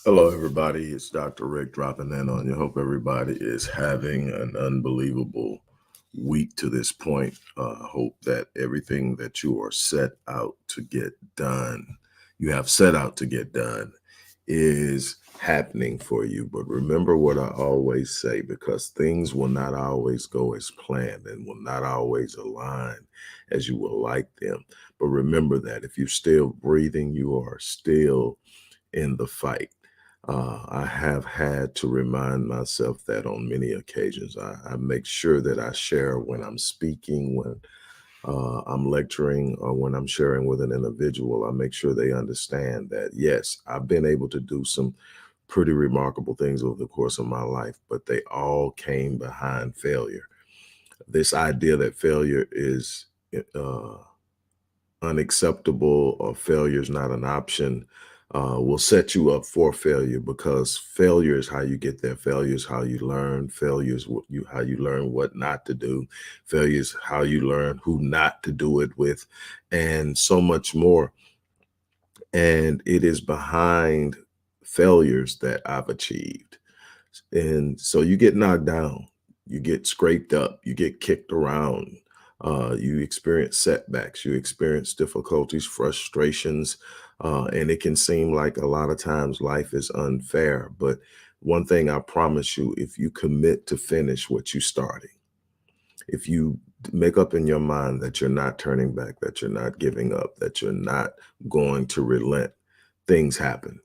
Hello, everybody. It's Dr. Rick dropping in on you. Hope everybody is having an unbelievable week to this point. Hope that everything that you are set out to get done, you have set out to get done, is happening for you. But remember what I always say, because things will not always go as planned and will not always align as you will like them. But remember that if you're still breathing, you are still in the fight. I have had to remind myself that on many occasions. I make sure that I share when I'm speaking, when I'm lecturing, or when I'm sharing with an individual. I make sure they understand that, yes, I've been able to do some pretty remarkable things over the course of my life, but they all came behind failure. This idea that failure is uh, unacceptable or failure is not an option will set you up for failure, because failure is how you get there. Failure is how you learn. Failure is how you learn what not to do. Failure is how you learn who not to do it with, and so much more. And it is behind failures that I've achieved. And so you get knocked down, you get scraped up, you get kicked around, you experience setbacks, you experience difficulties, frustrations, and it can seem like a lot of times life is unfair. But one thing I promise you, if you commit to finish what you started, if you make up in your mind that you're not turning back, that you're not giving up, that you're not going to relent, things happen.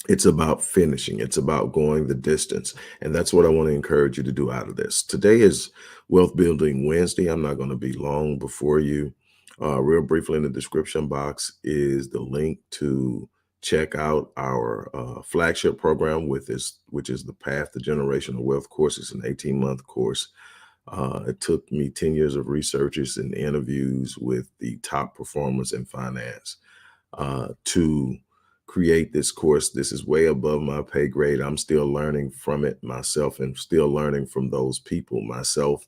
It's about finishing. It's about going the distance. And that's what I want to encourage you to do out of this. Today is Wealth Building Wednesday. I'm not going to be long before you. Real briefly, in the description box is the link to check out our flagship program, which is the Path to Generational Wealth course. It's an 18-month course. It took me 10 years of researches and interviews with the top performers in finance to create this course. This is way above my pay grade. I'm still learning from it myself and still learning from those people myself.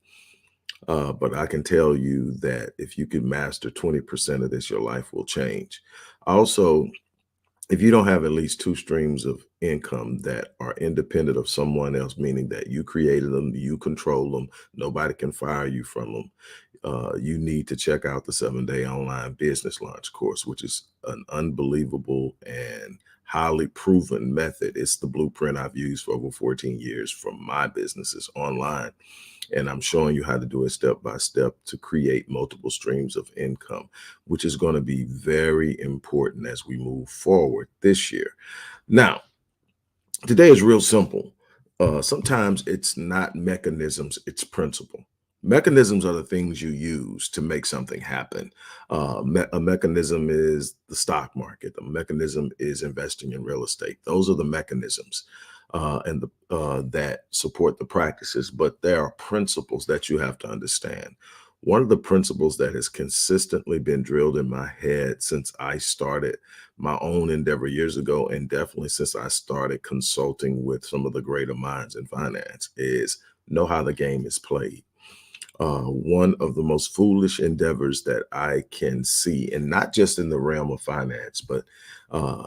But I can tell you that if you could master 20% of this, your life will change. Also, if you don't have at least two streams of income that are independent of someone else, meaning that you created them, you control them, nobody can fire you from them, you need to check out the 7-day online business launch course, which is an unbelievable and highly proven method. It's the blueprint I've used for over 14 years from my businesses online. And I'm showing you how to do it step by step to create multiple streams of income, which is going to be very important as we move forward this year. Now, today is real simple. Sometimes it's not mechanisms, it's principle. Mechanisms are the things you use to make something happen. A mechanism is the stock market. A mechanism is investing in real estate. Those are the mechanisms and that support the practices. But there are principles that you have to understand. One of the principles that has consistently been drilled in my head since I started my own endeavor years ago, and definitely since I started consulting with some of the greater minds in finance, is know how the game is played. One of the most foolish endeavors that I can see, and not just in the realm of finance, but uh,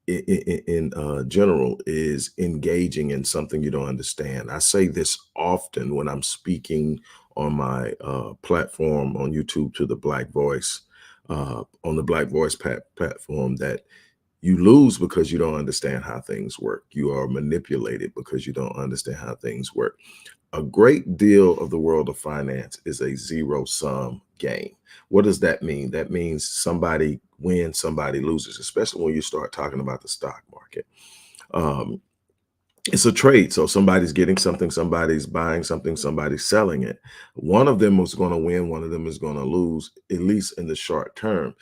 in general, is engaging in something you don't understand. I say this often when I'm speaking on my platform on YouTube to the Black Voice, on the Black Voice platform, that you lose because you don't understand how things work. You are manipulated because you don't understand how things work. A great deal of the world of finance is a zero sum game. What does that mean? That means somebody wins, somebody loses, especially when you start talking about the stock market. Um, it's a trade. So somebody's getting something, somebody's buying something, somebody's selling it. One of them is going to win, one of them is going to lose, at least in the short term.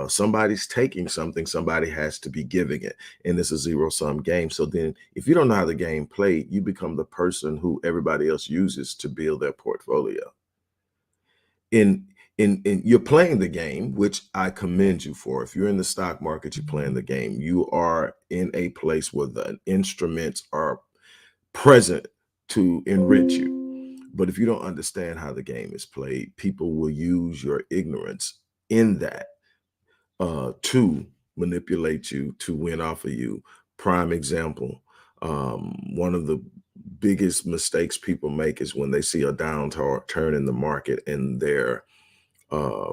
Somebody's taking something, somebody has to be giving it. And it's a zero sum game. So then, if you don't know how the game played, you become the person who everybody else uses to build their portfolio. In you're playing the game, which I commend you for. If you're in the stock market, you're playing the game. You are in a place where the instruments are present to enrich you. But if you don't understand how the game is played, people will use your ignorance in that to manipulate you, to win off of you. Prime example. One of the biggest mistakes people make is when they see a downturn in the market and their uh,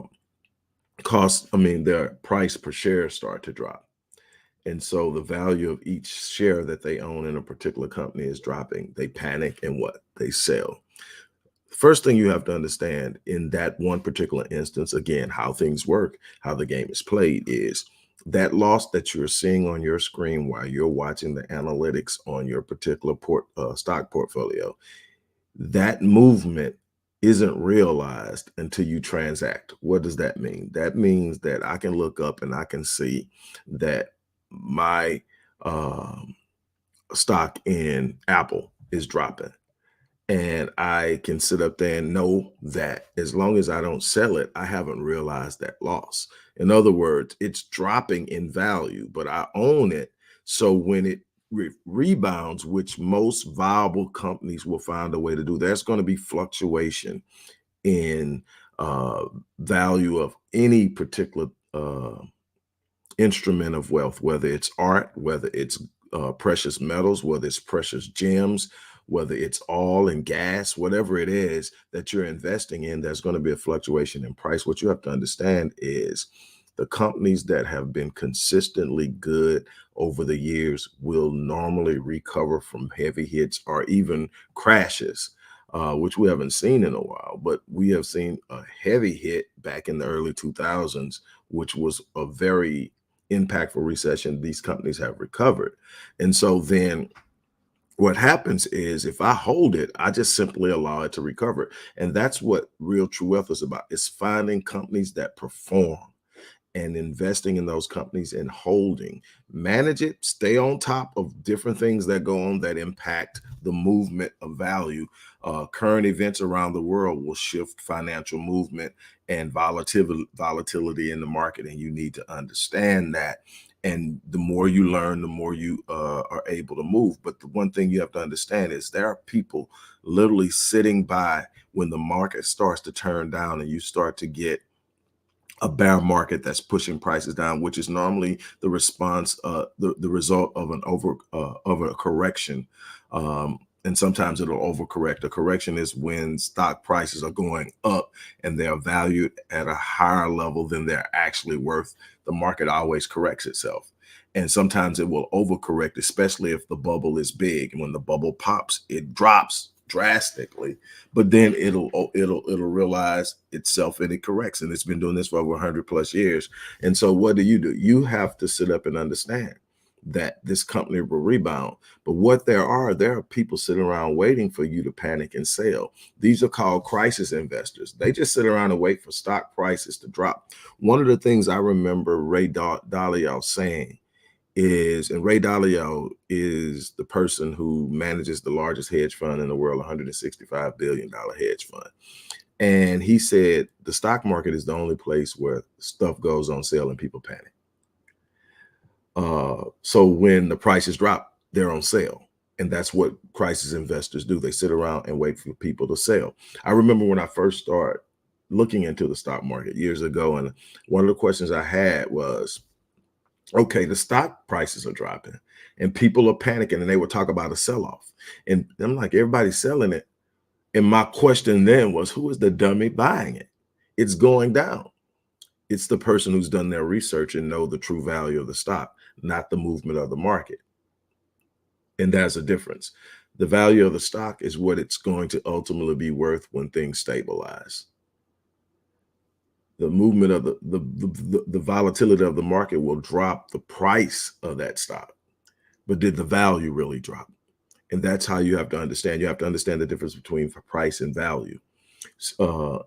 their price per share start to drop. And so the value of each share that they own in a particular company is dropping. They panic and what? They sell. First thing you have to understand in that one particular instance, again, how things work, how the game is played is that loss that you're seeing on your screen while you're watching the analytics on your particular stock portfolio, that movement isn't realized until you transact. What does that mean? That means that I can look up and I can see that my um, stock in Apple is dropping. And I can sit up there and know that as long as I don't sell it, I haven't realized that loss. In other words, it's dropping in value, but I own it. So when it rebounds, which most viable companies will find a way to do, there's going to be fluctuation in uh, value of any particular instrument of wealth, whether it's art, whether it's precious metals, whether it's precious gems, whether it's oil and gas, whatever it is that you're investing in, there's going to be a fluctuation in price. What you have to understand is the companies that have been consistently good over the years will normally recover from heavy hits or even crashes. Which we haven't seen in a while, but we have seen a heavy hit back in the early 2000s, which was a very impactful recession. These companies have recovered. And so then what happens is if I hold it, I just simply allow it to recover. And that's what real true wealth is about. It's finding companies that perform and investing in those companies and holding, manage it, stay on top of different things that go on that impact the movement of value. Current events around the world will shift financial movement and volatility in the market, and you need to understand that. And the more you learn, the more you are able to move. But the one thing you have to understand is there are people literally sitting by when the market starts to turn down and you start to get a bear market that's pushing prices down, which is normally the response, the result of an of a correction. And sometimes it'll overcorrect. A correction is when stock prices are going up and they're valued at a higher level than they're actually worth. The market always corrects itself. And sometimes it will overcorrect, especially if the bubble is big. And when the bubble pops, it drops drastically, but then it'll realize itself and it corrects. And it's been doing this for over 100 plus years. And so what do? You have to sit up and understand that this company will rebound. But what there are people sitting around waiting for you to panic and sell. These are called crisis investors. They just sit around and wait for stock prices to drop. One of the things I remember Ray Dalio saying is, and Ray Dalio is the person who manages the largest hedge fund in the world, $165 billion hedge fund. And he said the stock market is the only place where stuff goes on sale and people panic. So when the prices drop, they're on sale. And that's what crisis investors do. They sit around and wait for people to sell. I remember when I first started looking into the stock market years ago, and one of the questions I had was, okay, the stock prices are dropping and people are panicking and they would talk about a sell-off. And I'm like, everybody's selling it. And my question then was, who is the dummy buying it? It's going down. It's the person who's done their research and know the true value of the stock, not the movement of the market. And there's a difference. The value of the stock is what it's going to ultimately be worth when things stabilize. The movement of the volatility of the market will drop the price of that stock. But did the value really drop? And that's how you have to understand. You have to understand the difference between price and value.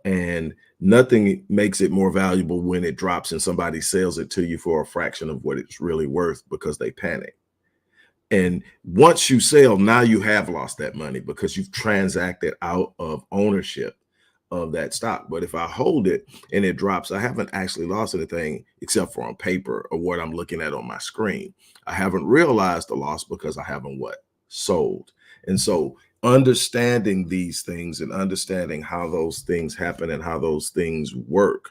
And nothing makes it more valuable when it drops and somebody sells it to you for a fraction of what it's really worth because they panic. And once you sell, now you have lost that money because you've transacted out of ownership of that stock. But if I hold it and it drops, I haven't actually lost anything except for on paper or what I'm looking at on my screen. I haven't realized the loss because I haven't what? Sold. And so understanding these things and understanding how those things happen and how those things work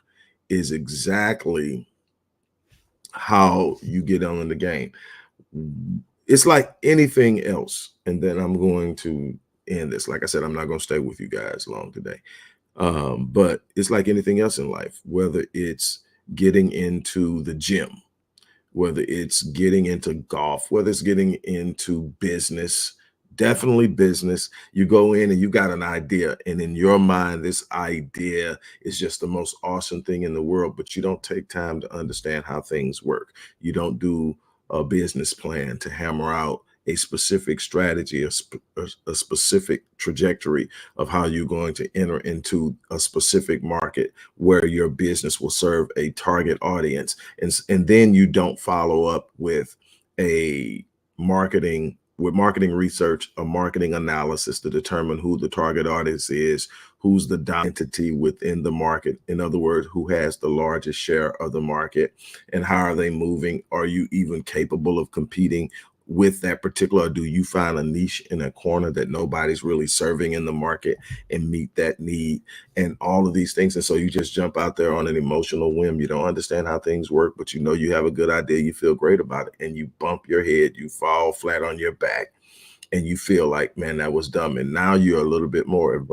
is exactly how you get on in the game. It's like anything else. And then I'm going to end this. Like I said, I'm not going to stay with you guys long today. But it's like anything else in life, whether it's getting into the gym, whether it's getting into golf, whether it's getting into business, definitely business. You go in and you got an idea, and in your mind, this idea is just the most awesome thing in the world, but you don't take time to understand how things work. You don't do a business plan to hammer out a specific strategy, a specific trajectory of how you're going to enter into a specific market where your business will serve a target audience, and then you don't follow up with a marketing research, a marketing analysis to determine who the target audience is, who's the dominant entity within the market, in other words, who has the largest share of the market, and how are they moving. Are you even capable of competing with that particular, or do you find a niche in a corner that nobody's really serving in the market and meet that need, and all of these things? And so you just jump out there on an emotional whim. You don't understand how things work, but you know you have a good idea. You feel great about it, and you bump your head, you fall flat on your back, and you feel like, man, that was dumb. And now you're a little bit more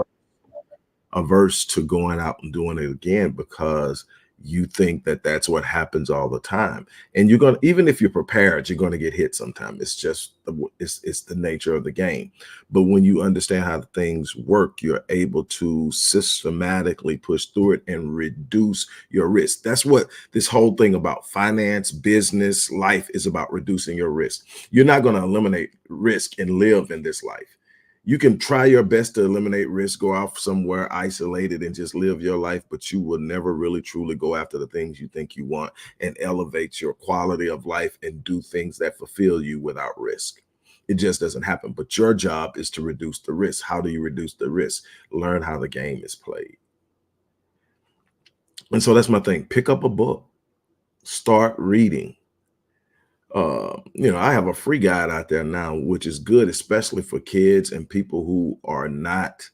averse to going out and doing it again because you think that that's what happens all the time. And you're going to, even if you're prepared, you're going to get hit sometime. It's just it's the nature of the game. But when you understand how things work, you're able to systematically push through it and reduce your risk. That's what this whole thing about finance, business, life is about: reducing your risk. You're not going to eliminate risk and live in this life. You can try your best to eliminate risk, go off somewhere isolated and just live your life, but you will never really truly go after the things you think you want and elevate your quality of life and do things that fulfill you without risk. It just doesn't happen. But your job is to reduce the risk. How do you reduce the risk? Learn how the game is played. And so that's my thing. Pick up a book, start reading. I have a free guide out there now, which is good, especially for kids and people who are not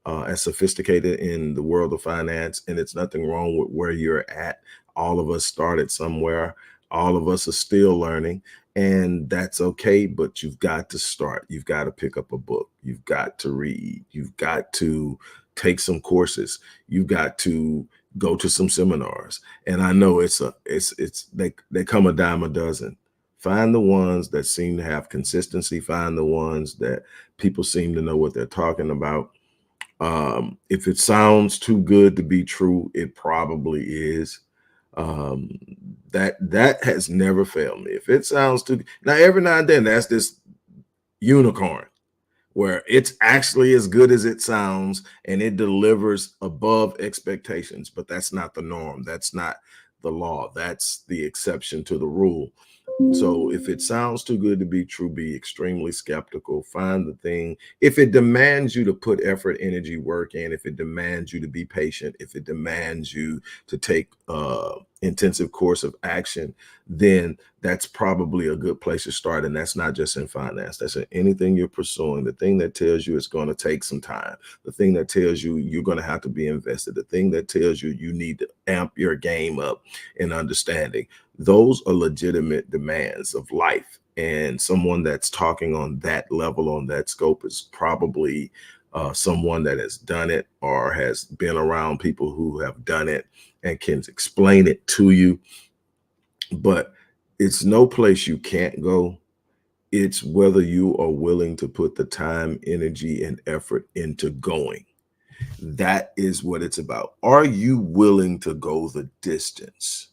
as sophisticated in the world of finance. And it's nothing wrong with where you're at. All of us started somewhere. All of us are still learning, and that's okay. But you've got to start. You've got to pick up a book. You've got to read. You've got to take some courses. You've got to go to some seminars. And I know they come a dime a dozen. Find the ones that seem to have consistency. Find the ones that people seem to know what they're talking about. If it sounds too good to be true, it probably is. Um, that has never failed me. If it sounds too, now every now and then that's this unicorn where it's actually as good as it sounds and it delivers above expectations, but that's not the norm. That's not the law. That's the exception to the rule. So if it sounds too good to be true, be extremely skeptical. Find the thing. If it demands you to put effort, energy, work in, if it demands you to be patient, if it demands you to take intensive course of action, then that's probably a good place to start. And that's not just in finance. That's in anything you're pursuing. The thing that tells you it's going to take some time. The thing that tells you you're going to have to be invested. The thing that tells you you need to amp your game up in understanding. Those are legitimate demands of life. And someone that's talking on that level, on that scope, is probably someone that has done it or has been around people who have done it and can explain it to you. But it's no place you can't go. It's whether you are willing to put the time, energy, and effort into going. That is what it's about. Are you willing to go the distance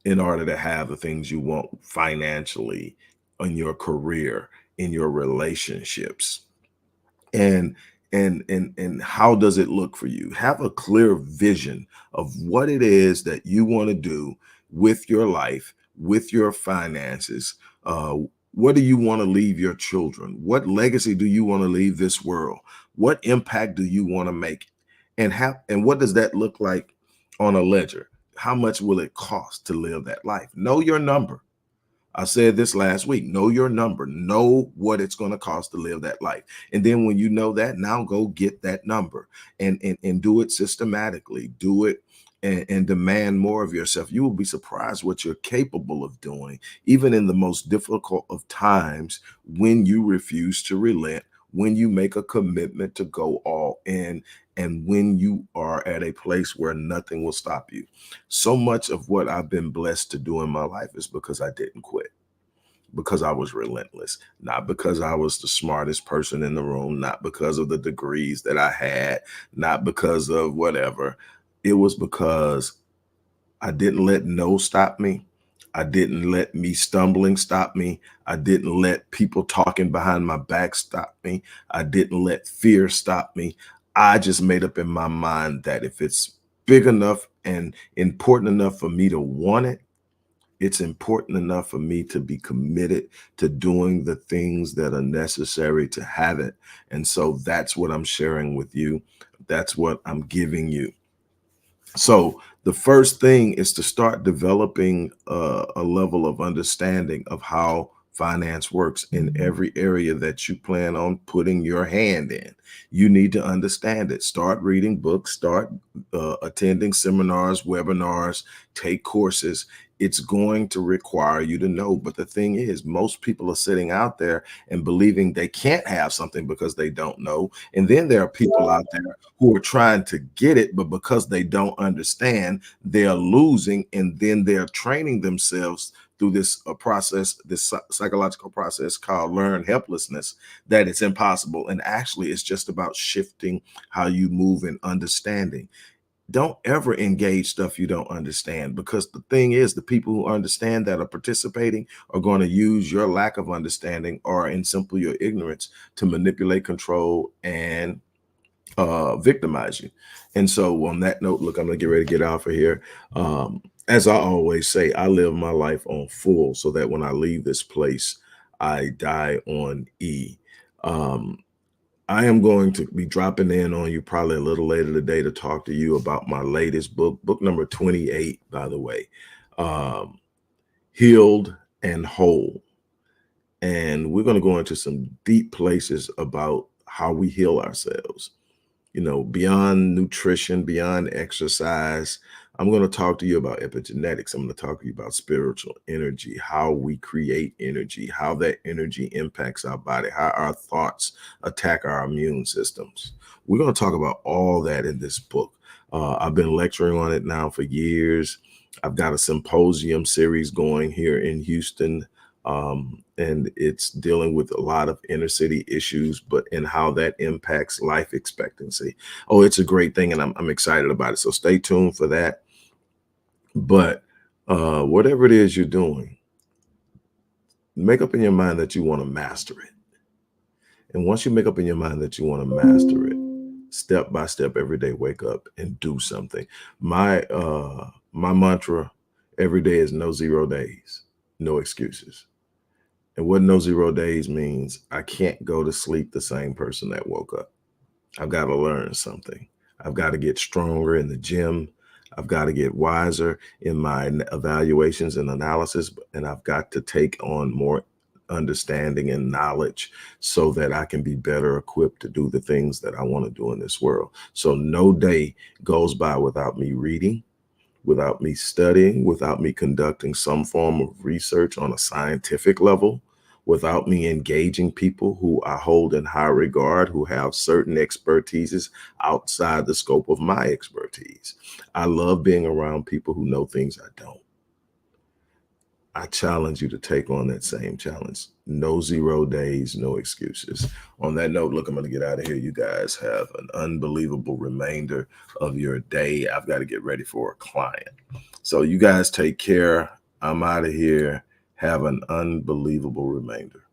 in order to have the things you want financially, in your career, in your relationships? And and how does it look for you? Have a clear vision of what it is that you want to do with your life, with your finances. What do you want to leave your children? What legacy do you want to leave this world? What impact do you want to make? And what does that look like on a ledger? How much will it cost to live that life? Know your number. I said this last week: know your number, know what it's going to cost to live that life. And then when you know that, now go get that number and do it systematically. Do it and demand more of yourself. You will be surprised what you're capable of doing, even in the most difficult of times, when you refuse to relent, when you make a commitment to go all in, and when you are at a place where nothing will stop you. So much of what I've been blessed to do in my life is because I didn't quit, because I was relentless, not because I was the smartest person in the room, not because of the degrees that I had, not because of whatever. It was because I didn't let no stop me. I didn't let me stumbling stop me. I didn't let people talking behind my back stop me. I didn't let fear stop me. I just made up in my mind that if it's big enough and important enough for me to want it, it's important enough for me to be committed to doing the things that are necessary to have it. And so that's what I'm sharing with you. That's what I'm giving you. So the first thing is to start developing a level of understanding of how finance works in every area that you plan on putting your hand in. You need to understand it. Start reading books, start attending seminars, webinars, take courses. It's going to require you to know. But the thing is, most people are sitting out there and believing they can't have something because they don't know. And then there are people out there who are trying to get it, but because they don't understand, they're losing, and then they're training themselves through this process, this psychological process called learned helplessness, that it's impossible. And actually, it's just about shifting how you move and understanding. Don't ever engage stuff you don't understand, because the thing is, the people who understand that are participating are going to use your lack of understanding, or in simple, your ignorance, to manipulate, control, and victimize you. And so on that note, look, I'm gonna get ready to get out of here. As I always say, I live my life on full so that when I leave this place, I die on E. Um, I am going to be dropping in on you probably a little later today to talk to you about my latest book number 28, by the way, um, Healed and Whole. And we're going to go into some deep places about how we heal ourselves, beyond nutrition, beyond exercise. I'm going to talk to you about epigenetics. I'm going to talk to you about spiritual energy, how we create energy, how that energy impacts our body, how our thoughts attack our immune systems. We're going to talk about all that in this book. I've been lecturing on it now for years. I've got a symposium series going here in Houston, and it's dealing with a lot of inner city issues, but in how that impacts life expectancy. Oh, it's a great thing, and I'm excited about it. So stay tuned for that. But whatever it is you're doing, make up in your mind that you want to master it. And once you make up in your mind that you want to master it, step by step, every day, wake up and do something. My mantra every day is no 0 days, no excuses. And what no 0 days means, I can't go to sleep the same person that woke up. I've got to learn something. I've got to get stronger in the gym. I've got to get wiser in my evaluations and analysis. And I've got to take on more understanding and knowledge so that I can be better equipped to do the things that I want to do in this world. So no day goes by without me reading, without me studying, without me conducting some form of research on a scientific level, without me engaging people who I hold in high regard, who have certain expertises outside the scope of my expertise. I love being around people who know things I don't. I challenge you to take on that same challenge. No 0 days, no excuses. On that note, look, I'm going to get out of here. You guys have an unbelievable remainder of your day. I've got to get ready for a client. So you guys take care. I'm out of here. Have an unbelievable remainder.